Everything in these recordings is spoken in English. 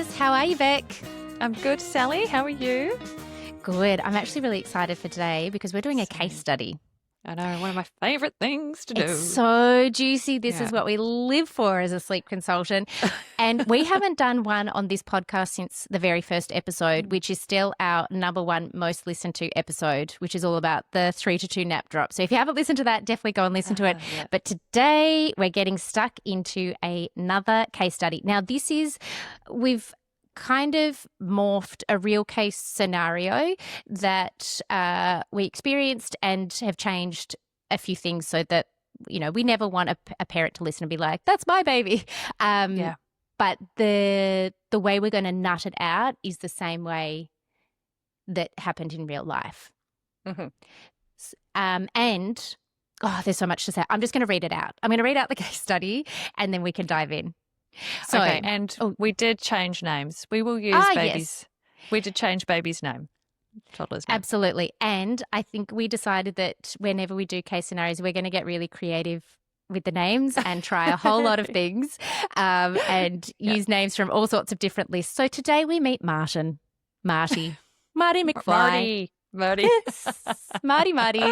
Alice. How are you, Beck? I'm good, Sally. How are you? Good. I'm actually really excited for today because we're doing a case study. I know, one of my favourite things to do. It's so juicy. This is what we live for as a sleep consultant. And we haven't done one on this podcast since the very first episode, which is still our number one most listened to episode, which is all about the 3 to 2 nap drop. So if you haven't listened to that, definitely go and listen to it. Yeah. But today we're getting stuck into another case study. Now, we've kind of morphed a real case scenario that we experienced and have changed a few things so that, you know, we never want a parent to listen and be like, that's my baby. But the way we're going to nut it out is the same way that happened in real life. Mm-hmm. And there's so much to say. I'm just going to read it out. I'm going to read out the case study and then we can dive in. So, okay, and we did change names. We will use babies. Yes. We did change baby's name, toddler's name. Absolutely. And I think we decided that whenever we do case scenarios, we're going to get really creative with the names and try a whole lot of things and use names from all sorts of different lists. So today we meet Marty McFly. Marty. Marty.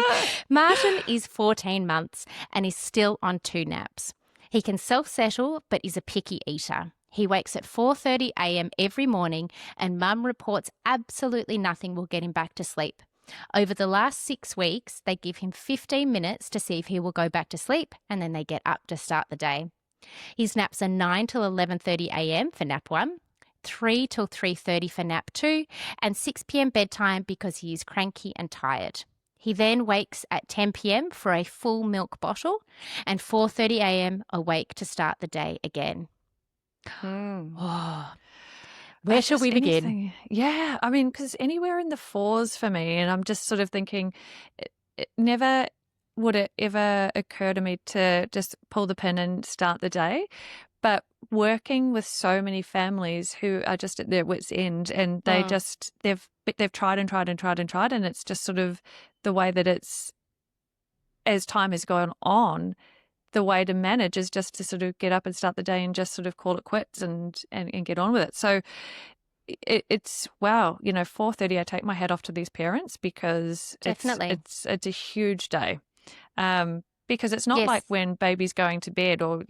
Martin is 14 months and is still on 2 naps. He can self-settle but is a picky eater. He wakes at 4:30 a.m. every morning and Mum reports absolutely nothing will get him back to sleep. Over the last 6 weeks, they give him 15 minutes to see if he will go back to sleep and then they get up to start the day. His naps are 9 till 11:30 a.m. for nap 1, 3 till 3:30 for nap 2 and 6 p.m. bedtime because he is cranky and tired. He then wakes at 10 p.m. for a full milk bottle and 4:30 a.m. awake to start the day again. Where shall we begin? Yeah, I mean, because anywhere in the 4s for me, and I'm just sort of thinking, it never would it ever occur to me to just pull the pin and start the day. But working with so many families who are just at their wits' end and they they've tried and tried and tried and tried, and it's just sort of the way that it's, as time has gone on, the way to manage is just to sort of get up and start the day and just sort of call it quits and get on with it. So it's wow, 4:30, I take my hat off to these parents because definitely it's a huge day. Because it's not like when baby's going to bed or,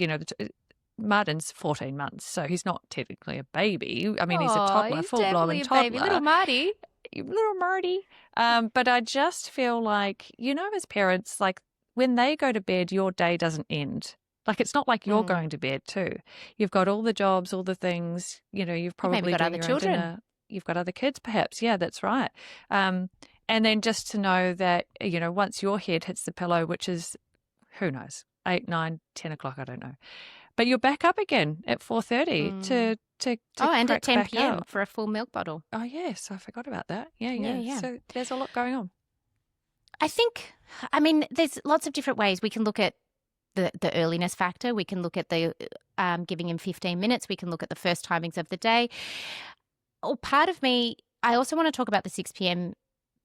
Martin's 14 months, so he's not technically a baby. I mean, he's a toddler, full-blown toddler. Baby, little Marty. But I just feel like, as parents, like when they go to bed, your day doesn't end. Like it's not like you're going to bed too. You've got all the jobs, all the things. You've probably got other children. Dinner. You've got other kids, perhaps. Yeah, that's right. And then just to know that, once your head hits the pillow, which is, who knows, 8, 9, 10 o'clock, I don't know. But you're back up again at 4:30 to and at 10 p.m. up. for a full milk bottle. Oh, yes, I forgot about that. Yeah. So there's a lot going on. I mean, there's lots of different ways. We can look at the earliness factor. We can look at the giving him 15 minutes. We can look at the first timings of the day. Part of me, I also want to talk about the 6 p.m.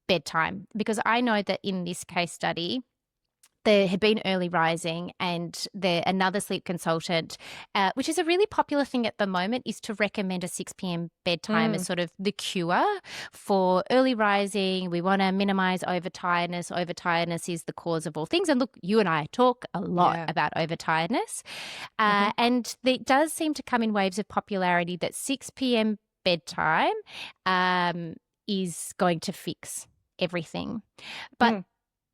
bedtime because I know that in this case study, there had been early rising and another sleep consultant, which is a really popular thing at the moment, is to recommend a 6 p.m. bedtime as sort of the cure for early rising. We want to minimize overtiredness. Overtiredness is the cause of all things. And look, you and I talk a lot about overtiredness. And it does seem to come in waves of popularity that 6 p.m. bedtime is going to fix everything. But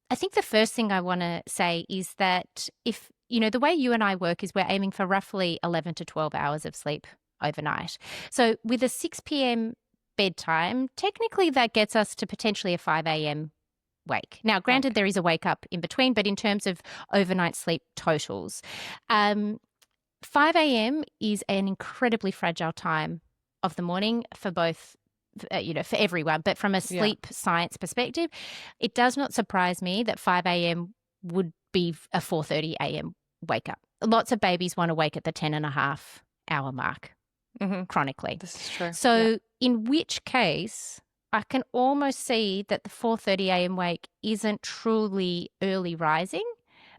I think the first thing I want to say is that if, the way you and I work is we're aiming for roughly 11 to 12 hours of sleep overnight. So with a 6 p.m. bedtime, technically that gets us to potentially a 5 a.m. wake. Now, granted, there is a wake up in between, but in terms of overnight sleep totals, 5 a.m. is an incredibly fragile time of the morning for both for everyone. But from a sleep science perspective, it does not surprise me that 5 a.m. would be a 4:30 a.m. wake up. Lots of babies want to wake at the 10.5-hour mark chronically. This is true. So in which case, I can almost see that the 4:30 a.m. wake isn't truly early rising,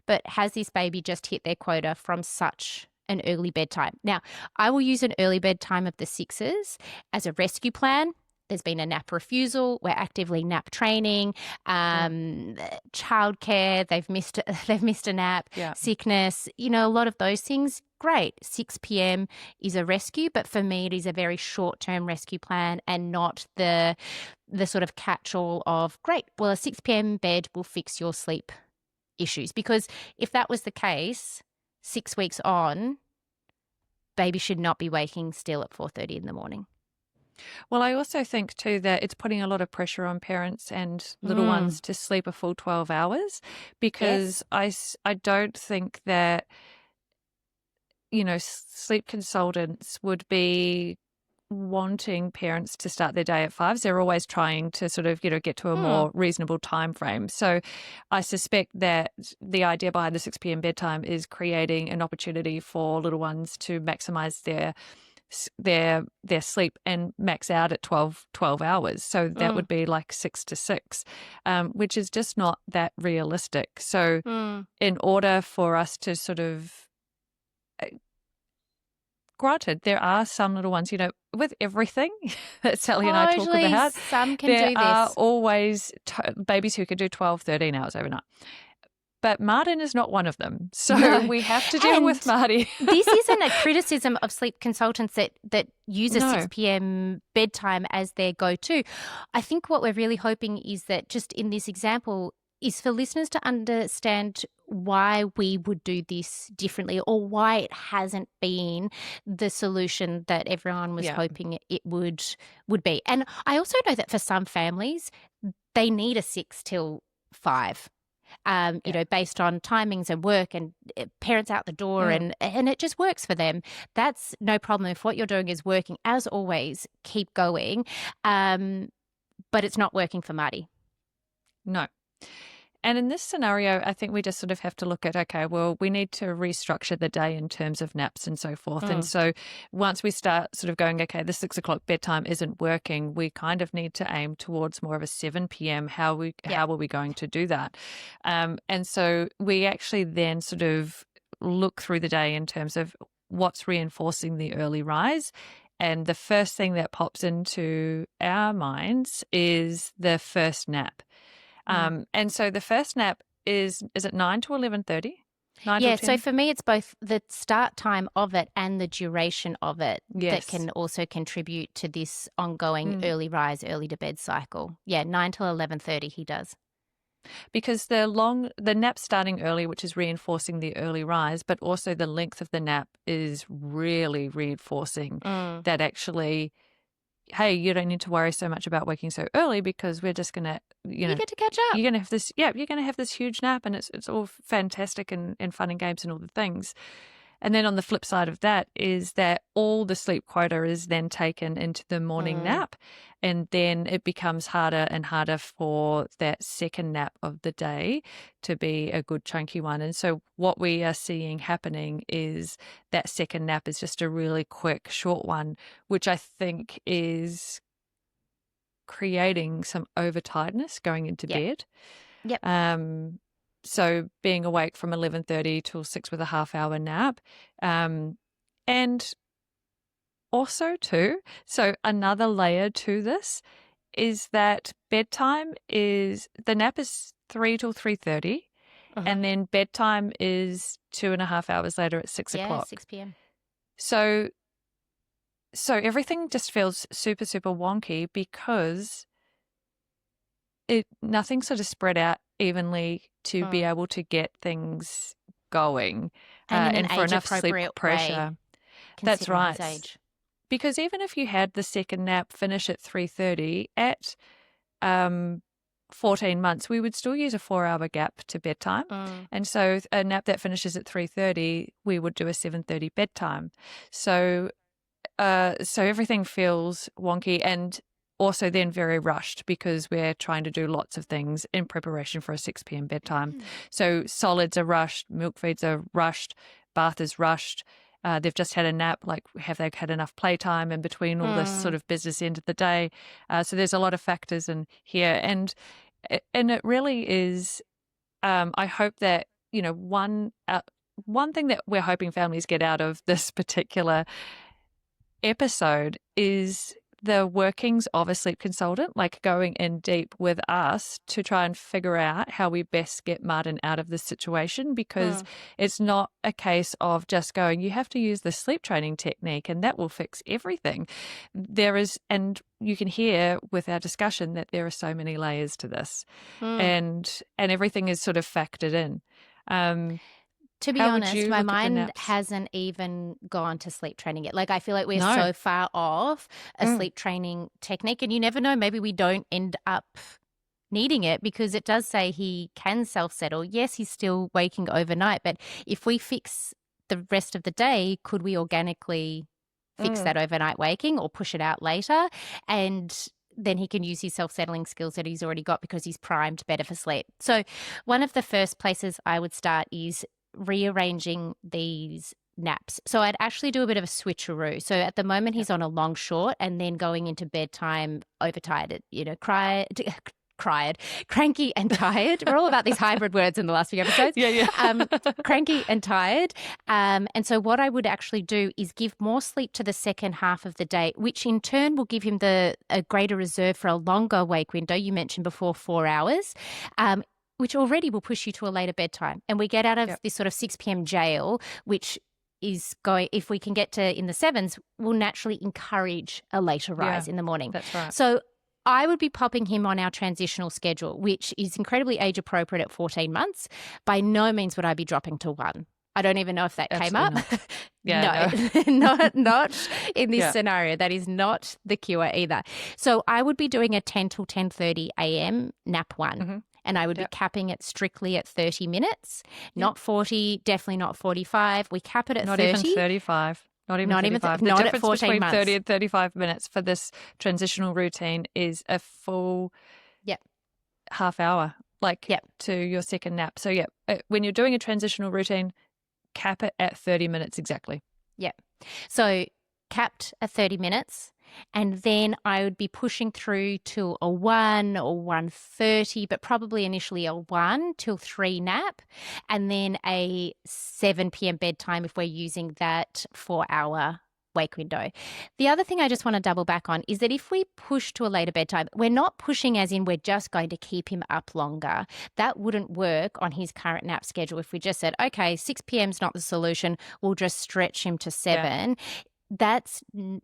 but has this baby just hit their quota from such an early bedtime. Now, I will use an early bedtime of the 6s as a rescue plan. There's been a nap refusal. We're actively nap training, childcare. They've missed a nap, sickness. A lot of those things. Great. 6 p.m. is a rescue, but for me, it is a very short-term rescue plan and not the sort of catch-all of great. Well, a 6 p.m. bed will fix your sleep issues, because if that was the case, 6 weeks on, baby should not be waking still at 4:30 in the morning. Well, I also think too that it's putting a lot of pressure on parents and little ones to sleep a full 12 hours, because I don't think that, sleep consultants would be wanting parents to start their day at 5. They're always trying to sort of, get to a more reasonable time frame. So I suspect that the idea behind the 6 p.m. bedtime is creating an opportunity for little ones to maximize their sleep and max out at 12 hours. So that would be like 6 to 6, which is just not that realistic. So in order for us to sort of, granted, there are some little ones, with everything that Sally and I talk about, some can there do are this. always babies who can do 12, 13 hours overnight. But Martin is not one of them. So we have to deal with Marty. This isn't a criticism of sleep consultants that use a 6 p.m. bedtime as their go-to. I think what we're really hoping is that just in this example is for listeners to understand why we would do this differently, or why it hasn't been the solution that everyone was hoping it would be. And I also know that for some families, they need a 6 till 5. Based on timings and work and parents out the door, and it just works for them. That's no problem. If what you're doing is working, as always, keep going. But it's not working for Marty. No. And in this scenario, I think we just sort of have to look at, okay, well, we need to restructure the day in terms of naps and so forth. And so once we start sort of going, okay, the 6 o'clock bedtime isn't working, we kind of need to aim towards more of a 7 p.m. How are we going to do that? And so we actually then sort of look through the day in terms of what's reinforcing the early rise. And the first thing that pops into our minds is the first nap. And so the first nap is it 9 to 11:30? So for me, it's both the start time of it and the duration of it that can also contribute to this ongoing early rise, early to bed cycle. 9 till 11:30 he does. Because the nap starting early, which is reinforcing the early rise, but also the length of the nap is really reinforcing that actually, hey, you don't need to worry so much about waking so early, because we're just going to, you get to catch up. You're going to have this, you're going to have this huge nap, and it's all fantastic and fun and games and all the things. And then on the flip side of that is that all the sleep quota is then taken into the morning nap, and then it becomes harder and harder for that second nap of the day to be a good chunky one. And so what we are seeing happening is that second nap is just a really quick, short one, which I think is creating some overtiredness going into bed. So being awake from 11:30 till 6 with a half-hour nap. And also too, so another layer to this is that the nap is 3 till 3:30, and then bedtime is 2.5 hours later at 6 o'clock. 6 p.m. So everything just feels super, super wonky, because nothing sort of spread out evenly to be able to get things going and for enough sleep pressure. Way, that's right. His age. Because even if you had the second nap finish at 3:30 at 14 months, we would still use a 4-hour gap to bedtime. And so a nap that finishes at 3:30, we would do a 7:30 bedtime. So everything feels wonky, and also then very rushed, because we're trying to do lots of things in preparation for a 6 p.m. bedtime. So solids are rushed, milk feeds are rushed, bath is rushed. They've just had a nap, like have they had enough playtime in between all this sort of business end of the day? So there's a lot of factors in here. And it really is, I hope that, one one thing that we're hoping families get out of this particular episode is the workings of a sleep consultant, like going in deep with us to try and figure out how we best get Martin out of this situation, because it's not a case of just going, you have to use the sleep training technique and that will fix everything. There is, and you can hear with our discussion that there are so many layers to this, and everything is sort of factored in. To be honest, my mind hasn't even gone to sleep training yet. Like, I feel like we're so far off a sleep training technique, and you never know, maybe we don't end up needing it, because it does say he can self-settle. Yes, he's still waking overnight, but if we fix the rest of the day, could we organically fix that overnight waking or push it out later? And then he can use his self-settling skills that he's already got because he's primed better for sleep. So one of the first places I would start is rearranging these naps. So I'd actually do a bit of a switcheroo. So at the moment he's on a long short, and then going into bedtime overtired, cranky and tired. We're all about these hybrid words in the last few episodes. Cranky and tired. And so what I would actually do is give more sleep to the second half of the day, which in turn will give him a greater reserve for a longer wake window. You mentioned before 4 hours. Which already will push you to a later bedtime. And we get out of this sort of 6 p.m. jail, which is going, if we can get to in the 7s, will naturally encourage a later rise in the morning. That's right. So I would be popping him on our transitional schedule, which is incredibly age appropriate at 14 months. By no means would I be dropping to 1. I don't even know if that came up. Not in this scenario. That is not the cure either. So I would be doing a 10 till 10:30 a.m. nap 1. And I would be capping it strictly at 30 minutes, not 40, definitely not 45. We cap it at 30. Not even 35. Not even 35. The not difference at 14 between months. 30 and 35 minutes for this transitional routine is a full half hour, to your second nap. So, when you're doing a transitional routine, cap it at 30 minutes exactly. So capped at 30 minutes. And then I would be pushing through to a 1 or 1:30, but probably initially a 1 till 3 nap, and then a 7 p.m. bedtime if we're using that 4-hour wake window. The other thing I just want to double back on is that if we push to a later bedtime, we're not pushing as in we're just going to keep him up longer. That wouldn't work on his current nap schedule. If we just said, okay, 6 p.m. is not the solution, we'll just stretch him to 7.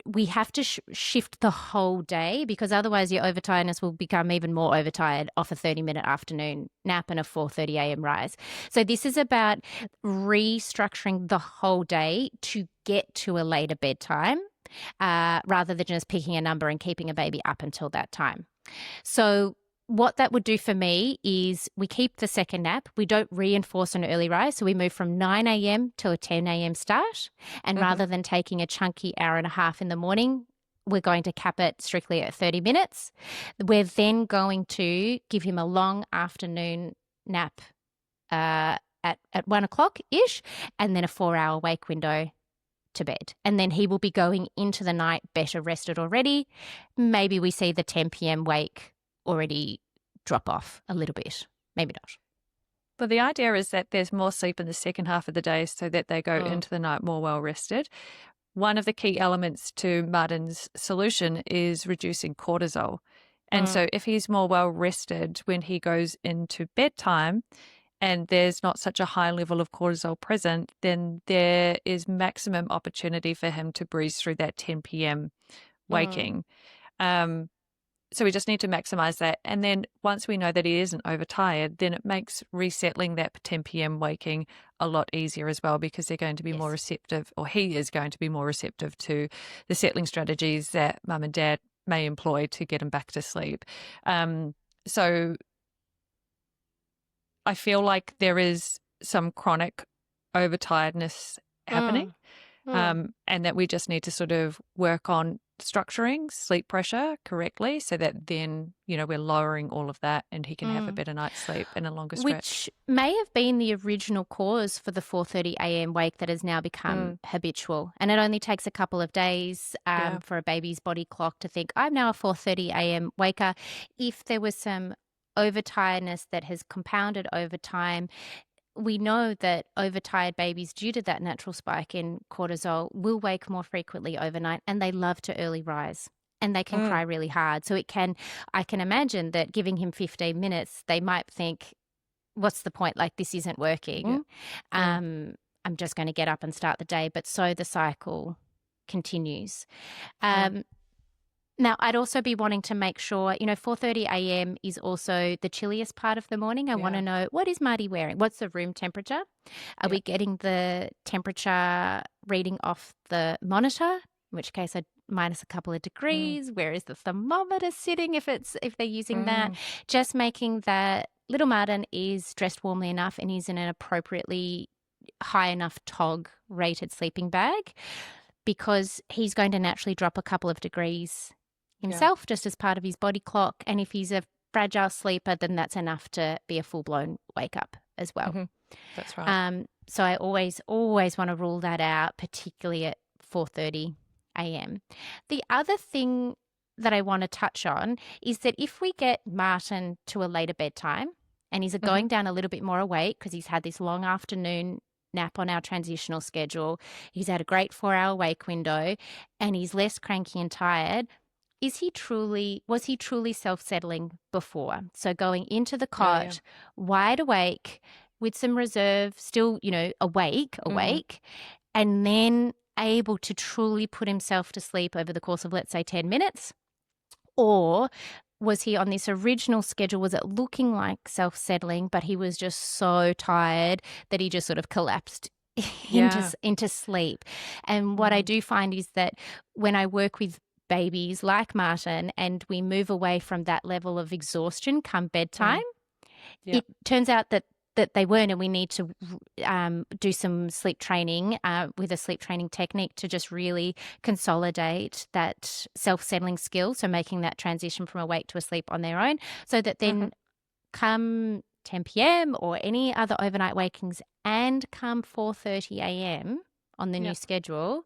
We have to shift the whole day, because otherwise your overtiredness will become even more overtired off a 30-minute afternoon nap and a 4:30 a.m. rise. So this is about restructuring the whole day to get to a later bedtime, rather than just picking a number and keeping a baby up until that time. So what that would do for me is we keep the second nap. We don't reinforce an early rise. So we move from 9 a.m. to a 10 a.m. start. And rather than taking a chunky hour and a half in the morning, we're going to cap it strictly at 30 minutes. We're then going to give him a long afternoon nap at 1 o'clock-ish, and then a 4-hour wake window to bed. And then he will be going into the night better rested already. Maybe we see the 10 p.m. wake already drop off a little bit. Maybe not. But the idea is that there's more sleep in the second half of the day so that they go into the night more well rested. One of the key elements to Martin's solution is reducing cortisol. And so if he's more well rested when he goes into bedtime and there's not such a high level of cortisol present, then there is maximum opportunity for him to breeze through that 10 p.m. waking. So we just need to maximize that. And then once we know that he isn't overtired, then it makes resettling that 10 p.m. waking a lot easier as well, because they're going to be more receptive, or he is going to be more receptive to the settling strategies that mum and dad may employ to get him back to sleep. So I feel like there is some chronic overtiredness happening, and that we just need to sort of work on structuring sleep pressure correctly so that then, we're lowering all of that and he can have a better night's sleep and a longer stretch. Which may have been the original cause for the 4:30 a.m. wake that has now become habitual. And it only takes a couple of days for a baby's body clock to think, I'm now a 4:30 a.m. waker. If there was some overtiredness that has compounded over time, we know that overtired babies, due to that natural spike in cortisol, will wake more frequently overnight, and they love to early rise. And they can cry really hard. So I can imagine that giving him 15 minutes, they might think, what's the point? Like, this isn't working. I'm just going to get up and start the day. But so the cycle continues. Now, I'd also be wanting to make sure, 4:30 a.m. is also the chilliest part of the morning. I want to know, what is Marty wearing? What's the room temperature? Are we getting the temperature reading off the monitor? In which case I'd minus a couple of degrees. Where is the thermometer sitting if they're using that? Just making that little Martin is dressed warmly enough and he's in an appropriately high enough TOG rated sleeping bag, because he's going to naturally drop a couple of degrees himself just as part of his body clock. And if he's a fragile sleeper, then that's enough to be a full-blown wake up as well. That's right. So I always want to rule that out, particularly at 4:30 a.m. The other thing that I want to touch on is that if we get Martin to a later bedtime and he's going down a little bit more awake because he's had this long afternoon nap on our transitional schedule, he's had a great 4-hour wake window, and he's less cranky and tired, was he truly self-settling before? So going into the cot, wide awake, with some reserve, still, awake, and then able to truly put himself to sleep over the course of, let's say, 10 minutes? Or was he on this original schedule? Was it looking like self-settling, but he was just so tired that he just sort of collapsed into sleep? And what I do find is that when I work with babies like Martin and we move away from that level of exhaustion come bedtime, it turns out that they weren't, and we need to do some sleep training with a sleep training technique to just really consolidate that self-settling skill, so making that transition from awake to asleep on their own, so that then come 10 p.m. or any other overnight wakings and come 4:30 a.m. on the new schedule,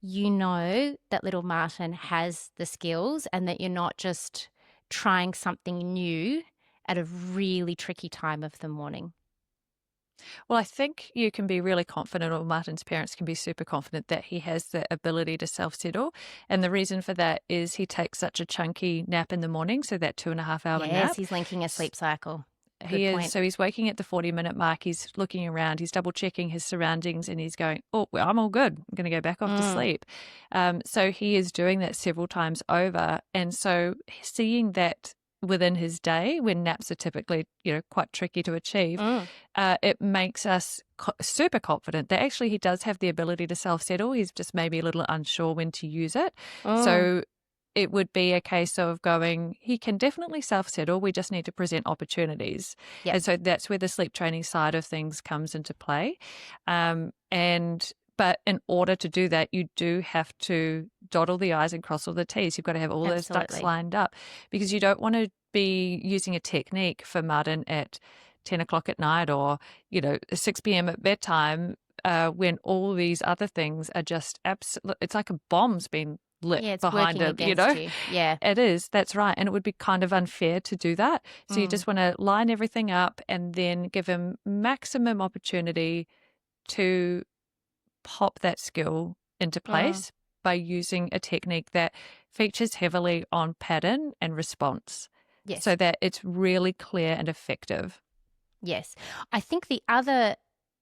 that little Martin has the skills and that you're not just trying something new at a really tricky time of the morning. Well, I think you can be really confident, or Martin's parents can be super confident, that he has the ability to self-settle. And the reason for that is he takes such a chunky nap in the morning, so that 2.5-hour nap. Yes, he's linking a sleep cycle. He is. So he's waking at the 40-minute mark. He's looking around. He's double-checking his surroundings, and he's going, oh, well, I'm all good. I'm going to go back off to sleep. So he is doing that several times over. And so seeing that within his day, when naps are typically, quite tricky to achieve, it makes us super confident that actually he does have the ability to self-settle. He's just maybe a little unsure when to use it. So it would be a case of going, he can definitely self-settle. We just need to present opportunities. Yep. And so that's where the sleep training side of things comes into play. But in order to do that, you do have to dot all the I's and cross all the T's. You've got to have all those ducks lined up, because you don't want to be using a technique for Martin at 10 o'clock at night or, 6 p.m. at bedtime when all these other things are just absolute. It's like a bomb's been lit behind him, you. Yeah, it is. That's right. And it would be kind of unfair to do that. So you just want to line everything up and then give him maximum opportunity to pop that skill into place by using a technique that features heavily on pattern and response, so that it's really clear and effective. Yes. I think the other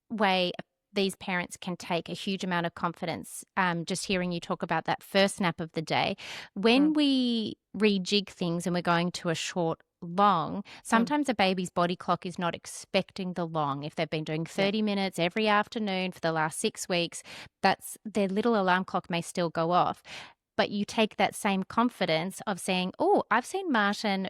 way these parents can take a huge amount of confidence, just hearing you talk about that first nap of the day, when we rejig things and we're going to a short long, sometimes a baby's body clock is not expecting the long. If they've been doing 30 minutes every afternoon for the last 6 weeks, that's their little alarm clock may still go off. But you take that same confidence of saying, oh, I've seen Martin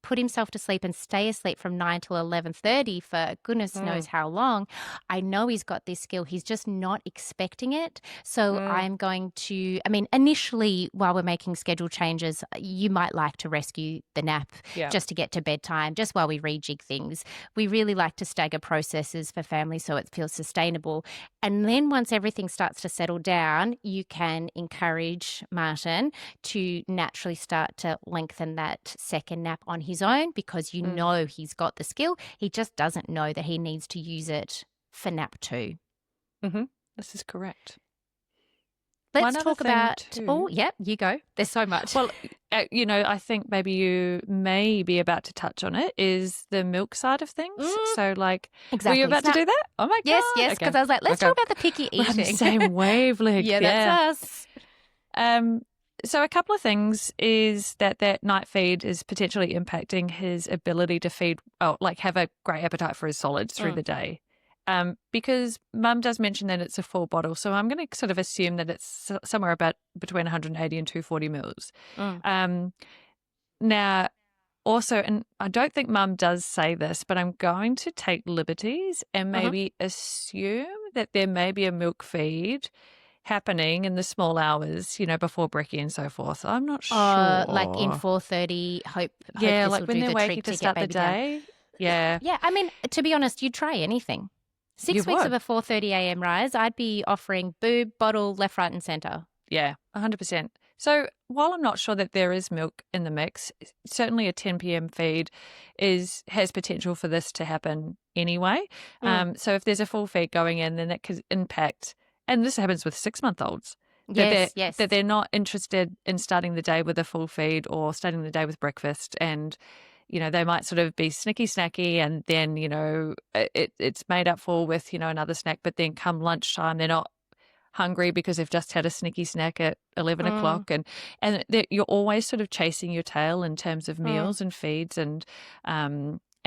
put himself to sleep and stay asleep from 9 till 11:30 for goodness knows how long. I know he's got this skill. He's just not expecting it. So I'm going to, initially while we're making schedule changes, you might like to rescue the nap just to get to bedtime, just while we rejig things. We really like to stagger processes for families so it feels sustainable. And then once everything starts to settle down, you can encourage Martin to naturally start to lengthen that second nap on his own because you know he's got the skill. He just doesn't know that he needs to use it for nap 2. Mm-hmm. This is correct. Let's One talk other thing about, too. oh, yep, you go. There's so much. Well, I think maybe you may be about to touch on it, is the milk side of things. So like, exactly. were you about to do that? Oh my God. Yes, because I was like, let's talk about the picky We're on the eating. same wavelength. Yeah, that's us. So a couple of things is that night feed is potentially impacting his ability to feed, have a great appetite for his solids through the day. Because Mum does mention that it's a full bottle, so I'm going to sort of assume that it's somewhere about between 180 and 240 mils. Now, also, and I don't think Mum does say this, but I'm going to take liberties and maybe assume that there may be a milk feed happening in the small hours, before brekkie and so forth. I'm not sure. Like in 4:30, hope yeah, this like will when do they're the waking trick to to start get the baby down. day. Yeah. Yeah, I mean, to be honest, you'd try anything. 6 weeks of a 4:30 a.m. rise, I'd be offering boob, bottle, left, right, and centre. Yeah, 100%. So while I'm not sure that there is milk in the mix, certainly a 10 p.m. feed has potential for this to happen anyway. So if there's a full feed going in, then that could impact, and this happens with 6-month-olds. Yes. That they're not interested in starting the day with a full feed or starting the day with breakfast, and they might sort of be snicky snacky, and then it's made up for with another snack, but then come lunchtime they're not hungry because they've just had a sneaky snack at 11 o'clock, and you're always sort of chasing your tail in terms of meals and feeds and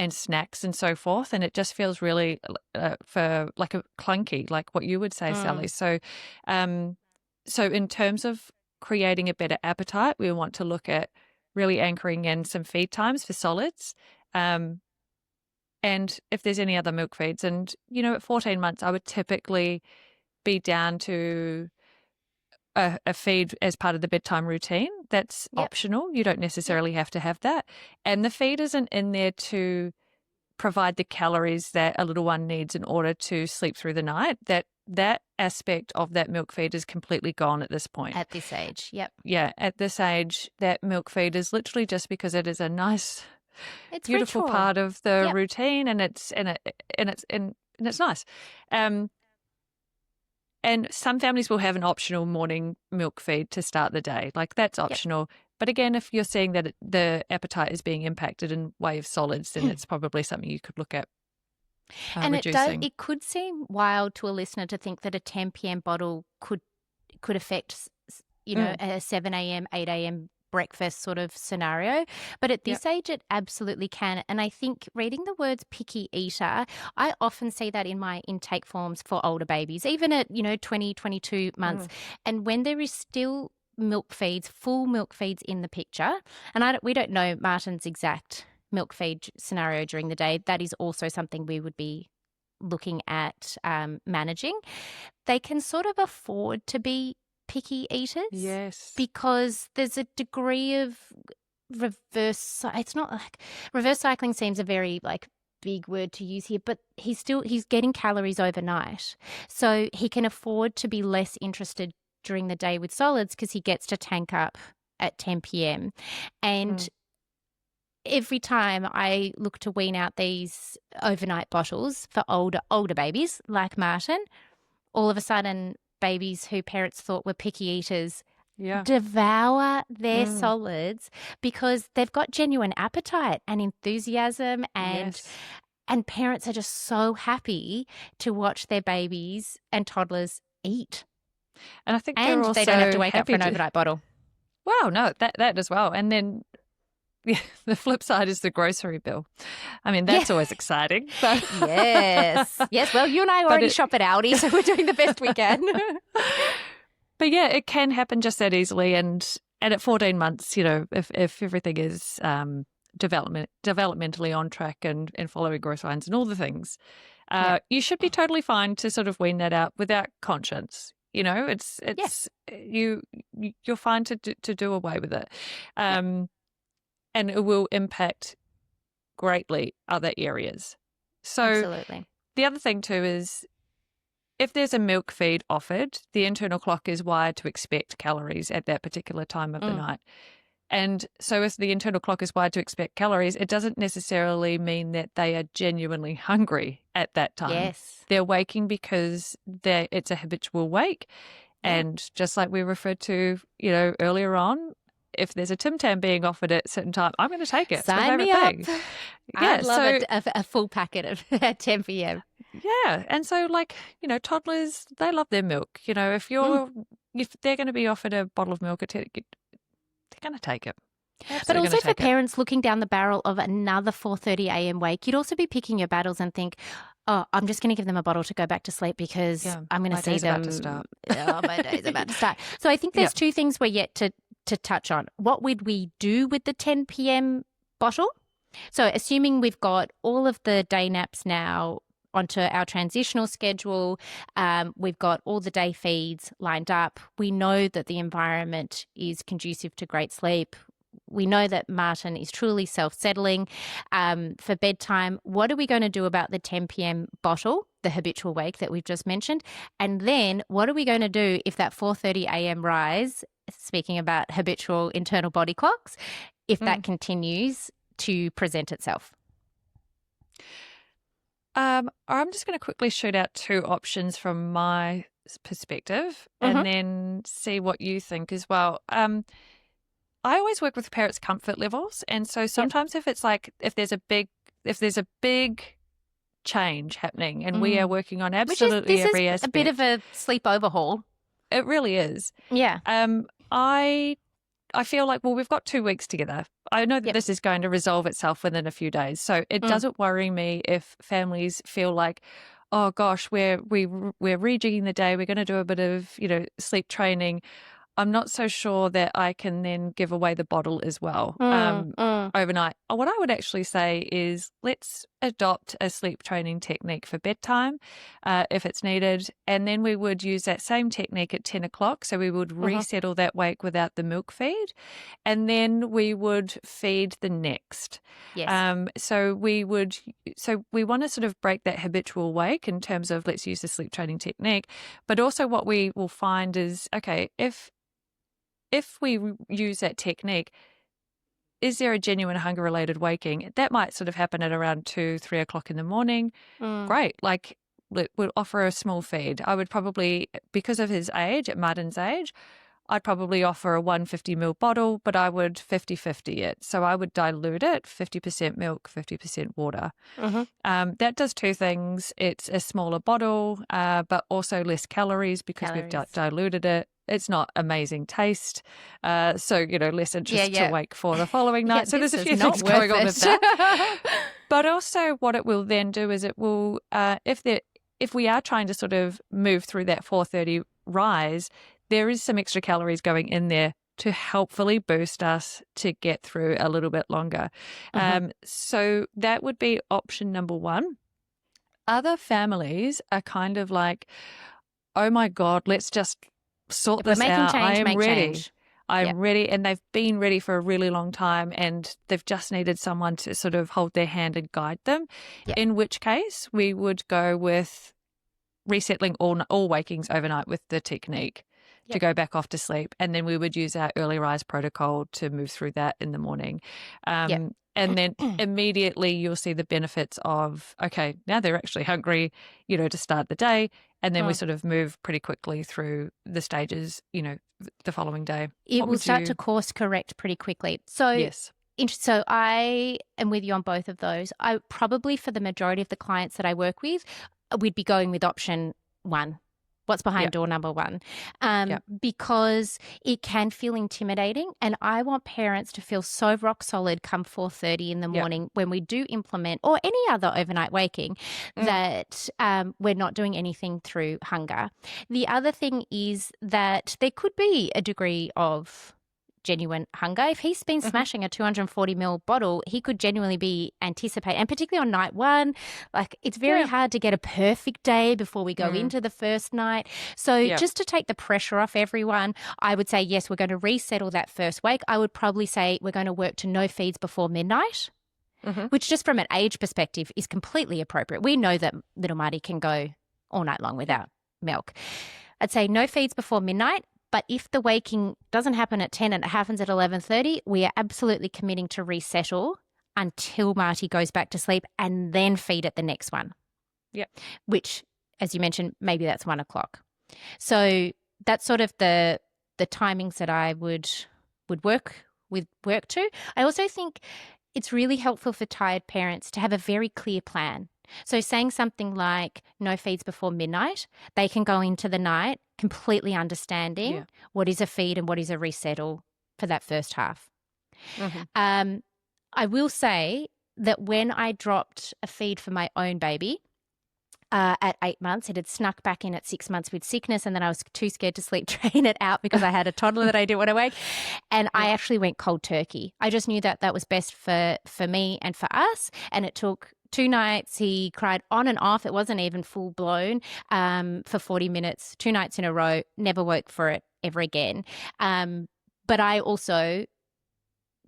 snacks and so forth, and it just feels really for like a clunky, like what you would say, Sally. So in terms of creating a better appetite, we want to look at really anchoring in some feed times for solids, and if there's any other milk feeds. And at 14 months I would typically be down to a feed as part of the bedtime routine. That's optional. You don't necessarily have to have that. And the feed isn't in there to provide the calories that a little one needs in order to sleep through the night. That aspect of that milk feed is completely gone at this point. At this age, yep. Yeah, at this age, that milk feed is literally just because it is a nice, it's beautiful ritual. part of the routine, and it's nice. And some families will have an optional morning milk feed to start the day. Like, that's optional. But again, if you're seeing that the appetite is being impacted in way of solids, then it's probably something you could look at and reducing. It could seem wild to a listener to think that a 10 p.m. bottle could affect, a 7 a.m., 8 a.m. breakfast sort of scenario. But at this age, it absolutely can. And I think reading the words picky eater, I often see that in my intake forms for older babies, even at, 20, 22 months. And when there is still milk feeds, full milk feeds in the picture, and we don't know Martin's exact milk feed scenario during the day, that is also something we would be looking at managing. They can sort of afford to be picky eaters. Yes. Because there's a degree of reverse cycling seems a very big word to use here, but he's getting calories overnight. So he can afford to be less interested during the day with solids because he gets to tank up at 10 p.m. And every time I look to wean out these overnight bottles for older babies like Martin, all of a sudden babies who parents thought were picky eaters devour their solids because they've got genuine appetite and enthusiasm, and parents are just so happy to watch their babies and toddlers eat. And I think they don't have to wake up for an overnight bottle. Wow, no, that as well. And then the flip side is the grocery bill. I mean, that's always exciting. But yes. Well, you and I already shop at Aldi, so we're doing the best we can. But yeah, it can happen just that easily. And at 14 months, if everything is developmentally on track and following growth lines and all the things, you should be totally fine to sort of wean that out without conscience. You're fine to do away with it. And it will impact greatly other areas. So absolutely. The other thing too is if there's a milk feed offered, the internal clock is wired to expect calories at that particular time of the night. And so if the internal clock is wired to expect calories, it doesn't necessarily mean that they are genuinely hungry at that time. Yes. They're waking because it's a habitual wake. Yeah. And just like we referred to, earlier on, if there's a Tim Tam being offered at a certain time, I'm going to take it. It's my Sign me favorite thing. up. I'd love a full packet at 10 p.m. Yeah. And so toddlers, they love their milk. If they're going to be offered a bottle of milk, they're going to take it. But also for parents looking down the barrel of another 4:30 a.m. wake, you'd also be picking your battles and think, oh, I'm just going to give them a bottle to go back to sleep because I'm going to see them. About to start. My day's about to start. So I think there's two things we're yet to touch on. What would we do with the 10 p.m. bottle? So assuming we've got all of the day naps now onto our transitional schedule, we've got all the day feeds lined up. We know that the environment is conducive to great sleep. We know that Martin is truly self-settling for bedtime. What are we going to do about the 10 p.m. bottle, the habitual wake that we've just mentioned? And then what are we going to do if that 4:30 a.m. rise, speaking about habitual internal body clocks, if that continues to present itself? I'm just going to quickly shoot out two options from my perspective and then see what you think as well. I always work with parents' comfort levels, and so sometimes if it's like if there's a big change happening, and we are working on absolutely every aspect. A bit of a sleep overhaul. It really is. Yeah. I feel like, well, we've got 2 weeks together. I know that this is going to resolve itself within a few days, so it doesn't worry me if families feel like, oh gosh, we're rejigging the day. We're going to do a bit of sleep training. I'm not so sure that I can then give away the bottle as well overnight. What I would actually say is let's adopt a sleep training technique for bedtime if it's needed. And then we would use that same technique at 10 o'clock. So we would resettle that wake without the milk feed. And then we would feed the next. Yes. So we want to sort of break that habitual wake in terms of let's use the sleep training technique. But also what we will find is, okay, if we use that technique, is there a genuine hunger-related waking? That might sort of happen at around 2, 3 o'clock in the morning. Great. We'll offer a small feed. I would probably, because of his age, at Martin's age, I'd probably offer a 150 ml bottle, but I would 50-50 it. So I would dilute it, 50% milk, 50% water. That does two things. It's a smaller bottle, but also less calories because we've diluted it. It's not amazing taste. So, less interest to wake for the following night. So there's a few things going on with that. But also what it will then do is it will, if we are trying to sort of move through that 4:30 rise, there is some extra calories going in there to helpfully boost us to get through a little bit longer. So that would be option number one. Other families are kind of like, oh my God, let's just sort this out. I am ready. I'm ready. And they've been ready for a really long time and they've just needed someone to sort of hold their hand and guide them. In which case we would go with resettling all wakings overnight with the technique to go back off to sleep. And then we would use our early rise protocol to move through that in the morning. And then immediately you'll see the benefits of, okay, now they're actually hungry, to start the day. And then we sort of move pretty quickly through the stages, the following day. It will start to course correct pretty quickly. So, so I am with you on both of those. I probably, for the majority of the clients that I work with, we'd be going with option one. What's behind door number one? Because it can feel intimidating, and I want parents to feel so rock solid come 4:30 in the morning when we do implement, or any other overnight waking, that we're not doing anything through hunger. The other thing is that there could be a degree of genuine hunger. If he's been smashing a 240 ml bottle, he could genuinely be anticipating, and particularly on night one, like it's very hard to get a perfect day before we go into the first night. So just to take the pressure off everyone, I would say, yes, we're going to resettle that first wake. I would probably say we're going to work to no feeds before midnight, which just from an age perspective is completely appropriate. We know that little Marty can go all night long without milk. I'd say no feeds before midnight. But if the waking doesn't happen at 10 and it happens at 11:30, we are absolutely committing to resettle until Marty goes back to sleep and then feed at the next one. Yep. Which, as you mentioned, maybe that's 1 o'clock. So that's sort of the timings that I would work to. I also think it's really helpful for tired parents to have a very clear plan. So saying something like no feeds before midnight, they can go into the night completely understanding what is a feed and what is a resettle for that first half. Mm-hmm. I will say that when I dropped a feed for my own baby at 8 months, it had snuck back in at 6 months with sickness, and then I was too scared to sleep train it out because I had a toddler that I didn't want to wake, and I actually went cold turkey. I just knew that was best for me and for us, and it took 2 nights. He cried on and off. It wasn't even full blown for 40 minutes, 2 nights in a row, never woke for it ever again. But I also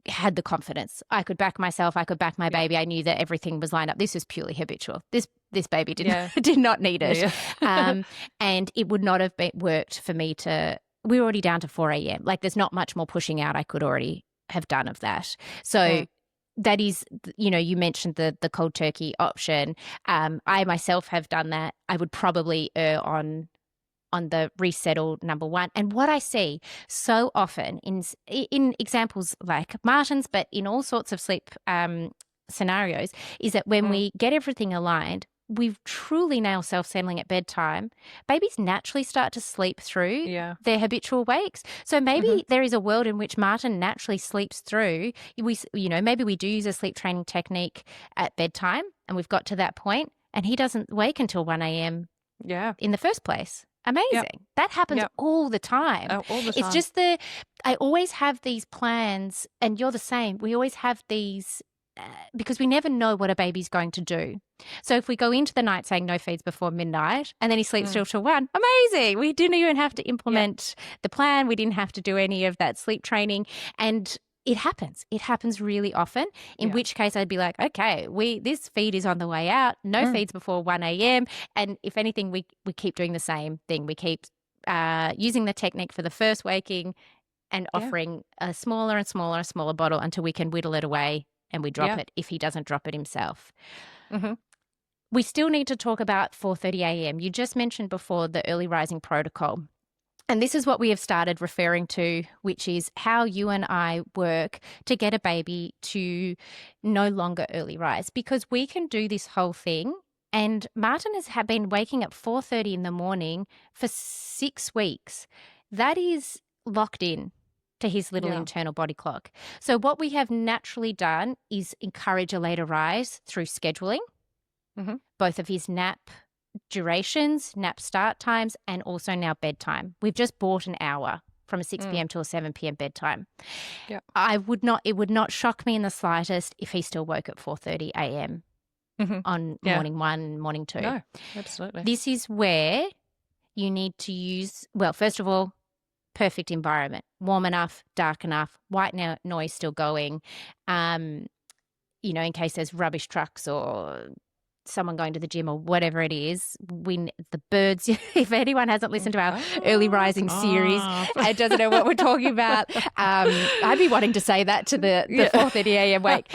had the confidence. I could back myself. I could back my baby. I knew that everything was lined up. This was purely habitual. This baby did not need it. And it would not have worked for me we were already down to 4 a.m. Like there's not much more pushing out I could already have done of that. So that is, you mentioned the cold turkey option. I myself have done that. I would probably err on the resettle number 1. And what I see so often in examples like Martin's, but in all sorts of sleep scenarios, is that when we get everything aligned, we truly nail self-settling at bedtime, babies naturally start to sleep through their habitual wakes. So maybe there is a world in which Martin naturally sleeps through. Maybe we do use a sleep training technique at bedtime and we've got to that point and he doesn't wake until 1 a.m. in the first place. Amazing. That happens all the time. All the time. It's just I always have these plans, and you're the same. We always have these because we never know what a baby's going to do. So if we go into the night saying no feeds before midnight and then he sleeps till 1, amazing. We didn't even have to implement the plan. We didn't have to do any of that sleep training. And it happens. It happens really often, in which case I'd be like, okay, this feed is on the way out, no feeds before 1 a.m. And if anything, we keep doing the same thing. We keep using the technique for the first waking and offering a smaller and smaller and smaller bottle until we can whittle it away and we drop it if he doesn't drop it himself. We still need to talk about 4:30 a.m. You just mentioned before the early rising protocol. And this is what we have started referring to, which is how you and I work to get a baby to no longer early rise, because we can do this whole thing. And Martin has been waking up 4:30 in the morning for 6 weeks. That is locked in to his little internal body clock. So what we have naturally done is encourage a later rise through scheduling, both of his nap durations, nap start times, and also now bedtime. We've just bought an hour from a 6 p.m. to a 7 p.m. bedtime. It would not shock me in the slightest if he still woke at 4:30 a.m. on morning 1, morning 2. No, absolutely. This is where you need to use, well, first of all, perfect environment, warm enough, dark enough, white noise still going, in case there's rubbish trucks or someone going to the gym or whatever it is. The birds, if anyone hasn't listened to our early rising series and doesn't know what we're talking about, I'd be wanting to say that to the 4:30 a.m. wake.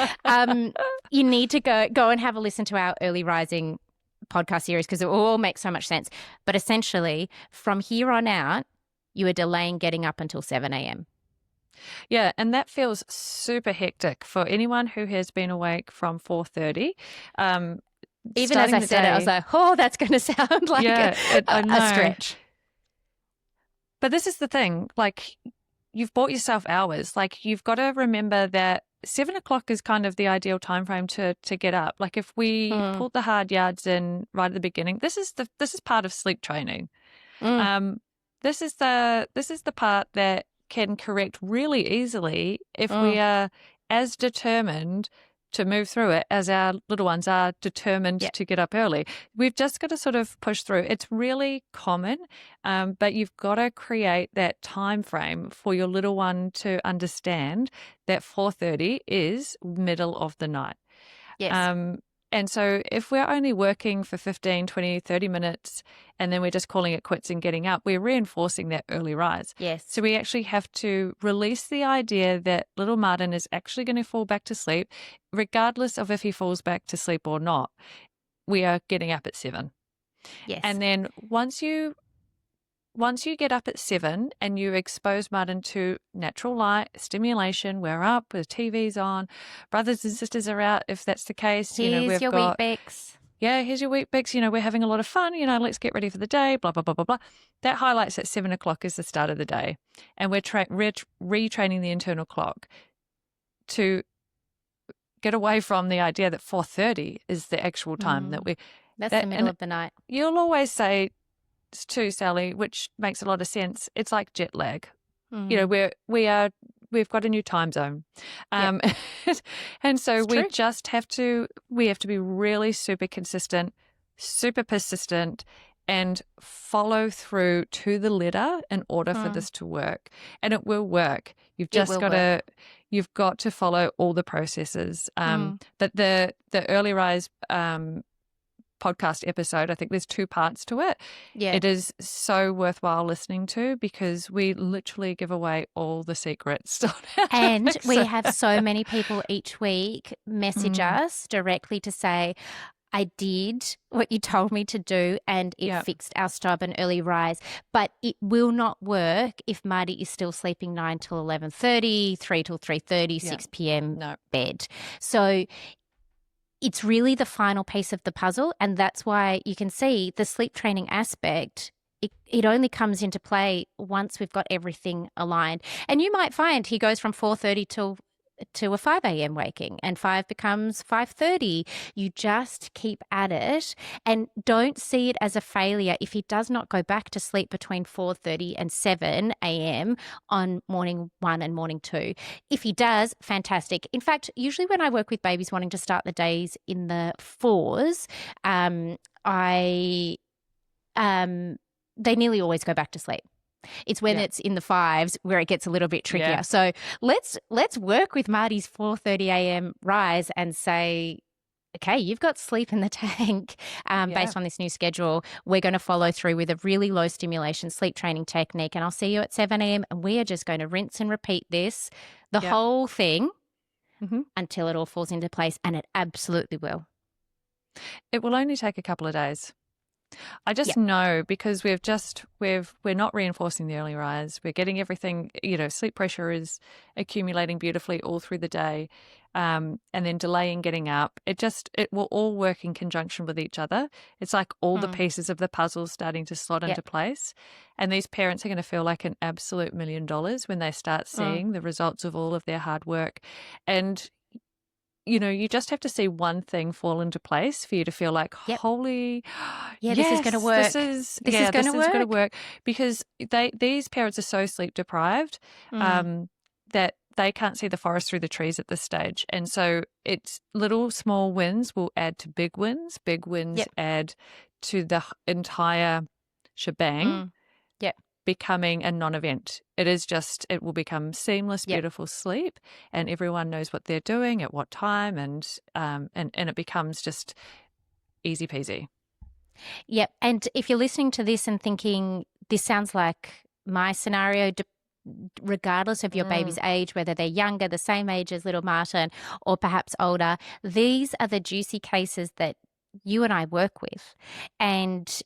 You need to go and have a listen to our early rising podcast series because it all makes so much sense. But essentially, from here on out, you are delaying getting up until 7 a.m. Yeah, and that feels super hectic for anyone who has been awake from 4:30. Even as I said it, I was like, oh, that's going to sound like a stretch. But this is the thing, like you've bought yourself hours. Like you've got to remember that 7 o'clock is kind of the ideal time frame to get up. Like if we pulled the hard yards in right at the beginning, this is part of sleep training. This is the part that can correct really easily if we are as determined to move through it as our little ones are determined to get up early. We've just got to sort of push through. It's really common, but you've got to create that time frame for your little one to understand that 4:30 is middle of the night. Yes. And so if we're only working for 15, 20, 30 minutes and then we're just calling it quits and getting up, we're reinforcing that early rise. Yes. So we actually have to release the idea that little Martin is actually going to fall back to sleep, regardless of if he falls back to sleep or not. We are getting up at 7. Yes. And then once you get up at 7 and you expose Martin to natural light, stimulation, we're up, the TV's on, brothers and sisters are out if that's the case. Here's We've your got, Weet-Bix. yeah, here's your Weet-Bix. We're having a lot of fun. Let's get ready for the day, blah, blah, blah, blah, blah. That highlights at 7 o'clock is the start of the day. And we're retraining the internal clock to get away from the idea that 4:30 is the actual time that we... That's the middle of the night. You'll always say too, Sally, which makes a lot of sense. It's like jet lag. We've got a new time zone. And so we have to be really super consistent, super persistent, and follow through to the letter in order for this to work. And it will work. You've got to follow all the processes. That the Early Rise podcast episode, I think there's 2 parts to it. Yeah. It is so worthwhile listening to because we literally give away all the secrets. And we have so many people each week message us directly to say, I did what you told me to do and it fixed our stubborn early rise, but it will not work if Marty is still sleeping 9 till 11:30, 3 till 3:30, 6 p.m. bed. So it's really the final piece of the puzzle, and that's why you can see the sleep training aspect. It only comes into play once we've got everything aligned. And you might find he goes from 4:30 to a 5 a.m. waking, and 5 becomes 5:30. You just keep at it and don't see it as a failure if he does not go back to sleep between 4:30 and 7 a.m. on morning 1 and morning 2. If he does, fantastic. In fact, usually when I work with babies wanting to start the days in the 4s, they nearly always go back to sleep. It's when it's in the 5s where it gets a little bit trickier. Yeah. So let's work with Marty's 4:30 a.m. rise and say, okay, you've got sleep in the tank based on this new schedule. We're going to follow through with a really low stimulation sleep training technique, and I'll see you at 7 a.m. and we are just going to rinse and repeat this, the whole thing, until it all falls into place, and it absolutely will. It will only take a couple of days. I just know because we're not reinforcing the early rise. We're getting everything, sleep pressure is accumulating beautifully all through the day, and then delaying getting up. It will all work in conjunction with each other. It's like all the pieces of the puzzle starting to slot into place. And these parents are going to feel like an absolute $1 million when they start seeing the results of all of their hard work. And you just have to see one thing fall into place for you to feel like, holy, this is going to work. This is going to work because these parents are so sleep deprived that they can't see the forest through the trees at this stage. And so it's little small wins will add to big wins. Big wins add to the entire shebang. Becoming a non-event. It will become seamless, beautiful sleep, and everyone knows what they're doing at what time, and it becomes just easy peasy. Yep. And if you're listening to this and thinking this sounds like my scenario, regardless of your baby's age, whether they're younger, the same age as little Martin, or perhaps older, these are the juicy cases that you and I work with, and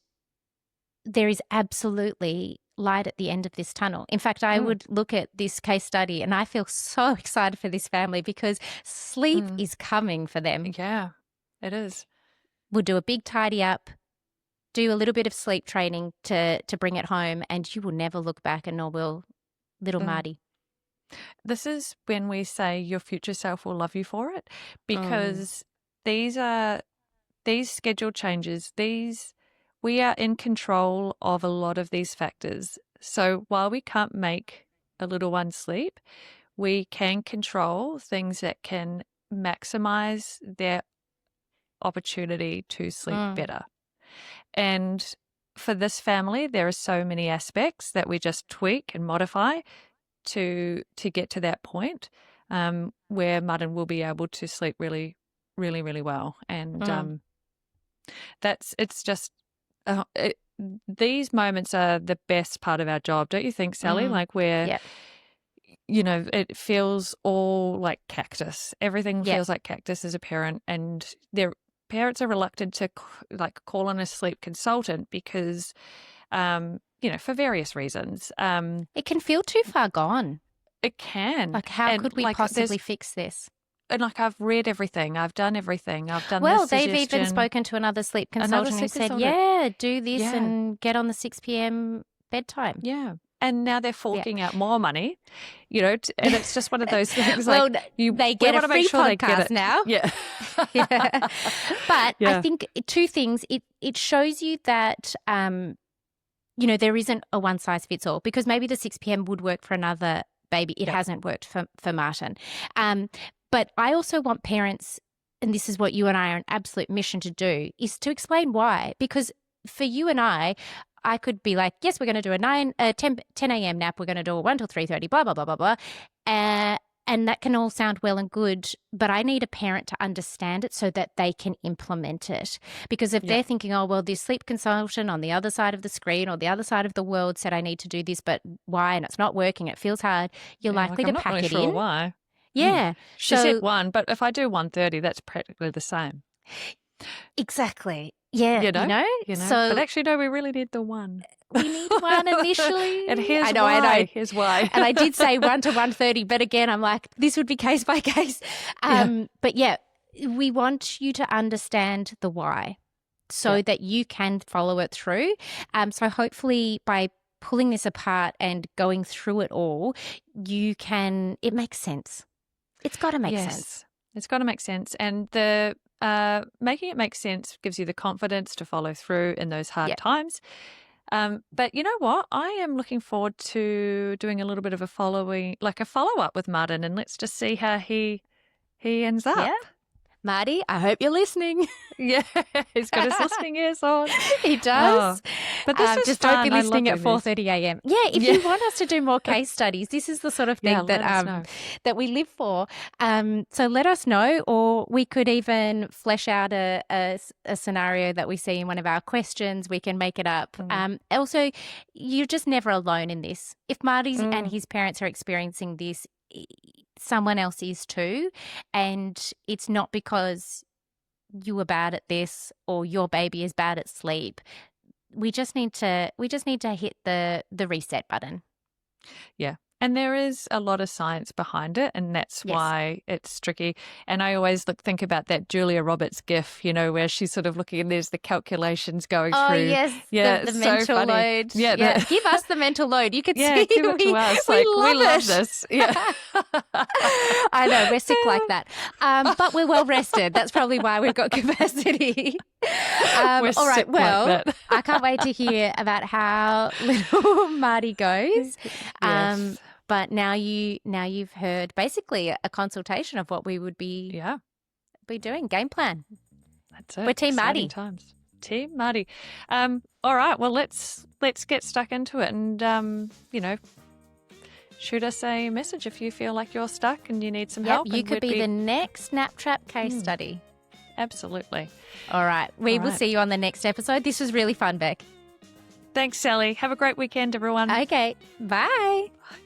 there is absolutely light at the end of this tunnel. In fact, I would look at this case study and I feel so excited for this family because sleep is coming for them. Yeah, it is. We'll do a big tidy up, do a little bit of sleep training to bring it home, and you will never look back, and nor will little Marty. This is when we say your future self will love you for it, because these schedule changes, we are in control of a lot of these factors. So while we can't make a little one sleep, we can control things that can maximize their opportunity to sleep better. And for this family, there are so many aspects that we just tweak and modify to get to that point where Martin will be able to sleep really really, really well. And these moments are the best part of our job, don't you think, Sally? Like where, Yep. you know, it feels all like cactus. Everything Yep. feels like cactus as a parent, and their parents are reluctant to call on a sleep consultant because, you know, for various reasons. It can feel too far gone. It can. Like, how could we possibly fix this? And like, I've read everything. I've done everything. I've done Well, this they've even suggestion. spoken to another sleep consultant who said, do this and get on the 6 p.m. bedtime. Yeah. And now they're forking out more money, you know, and it's just one of those things well, like they get a free podcast now. Yeah. Yeah. But I think two things. It shows you that, you know, there isn't a one size fits all, because maybe the 6 p.m. would work for another baby. It hasn't worked for Martin. But I also want parents, and this is what you and I are an absolute mission to do, is to explain why. Because for you and I could be like, yes, we're going to do a 10 a.m. nap. We're going to do a 1 till 3:30, blah, blah, blah, blah, blah. And that can all sound well and good, but I need a parent to understand it so that they can implement it. Because if they're thinking, oh, well, this sleep consultant on the other side of the screen or the other side of the world said I need to do this, but why? And it's not working. It feels hard. You're likely to pack it in. Why? Yeah. She said 1, but if I do 1:30, that's practically the same. Exactly. Yeah. You know? So, but actually, no, we really need the 1. We need 1 initially. And here's I know. Here's why. And I did say 1 to 1:30, but again, I'm like, this would be case by case. But yeah, we want you to understand the why so that you can follow it through. So hopefully by pulling this apart and going through it all, it makes sense. It's got to make sense. It's got to make sense. And the making it make sense gives you the confidence to follow through in those hard times. But you know what? I am looking forward to doing a little bit of a follow-up with Martin, and let's just see how he ends up. Yeah. Marty, I hope you're listening. Yeah, he's got his listening ears on. He does. But this is just fun. don't be listening at 4:30 a.m. Yeah, if you want us to do more case studies, this is the sort of thing that we live for. So let us know, or we could even flesh out a scenario that we see in one of our questions. We can make it up. Also, you're just never alone in this. If Marty and his parents are experiencing this, someone else is too, and it's not because you were bad at this or your baby is bad at sleep. We just need to hit the reset button. Yeah. And there is a lot of science behind it, and that's why it's tricky. And I always think about that Julia Roberts gif, you know, where she's sort of looking and there's the calculations going through. Oh, yes. Yeah, the so mental funny. load. Yeah. Give us the mental load. You could see give it to us. We love this. Yeah. I know, we're sick like that. But we're well rested. That's probably why we've got capacity. We're all right, sick well, like that. I can't wait to hear about how little Marty goes. Yes. But now you've heard basically a consultation of what we would be doing. Game plan. That's it. We're Team Exciting Marty. Times. Team Marty. All right. Well, let's get stuck into it, and you know, shoot us a message if you feel like you're stuck and you need some help. You could be the next Snap Trap case study. Absolutely. All right. We will see you on the next episode. This was really fun, Beck. Thanks, Sally. Have a great weekend, everyone. Okay. Bye. Bye.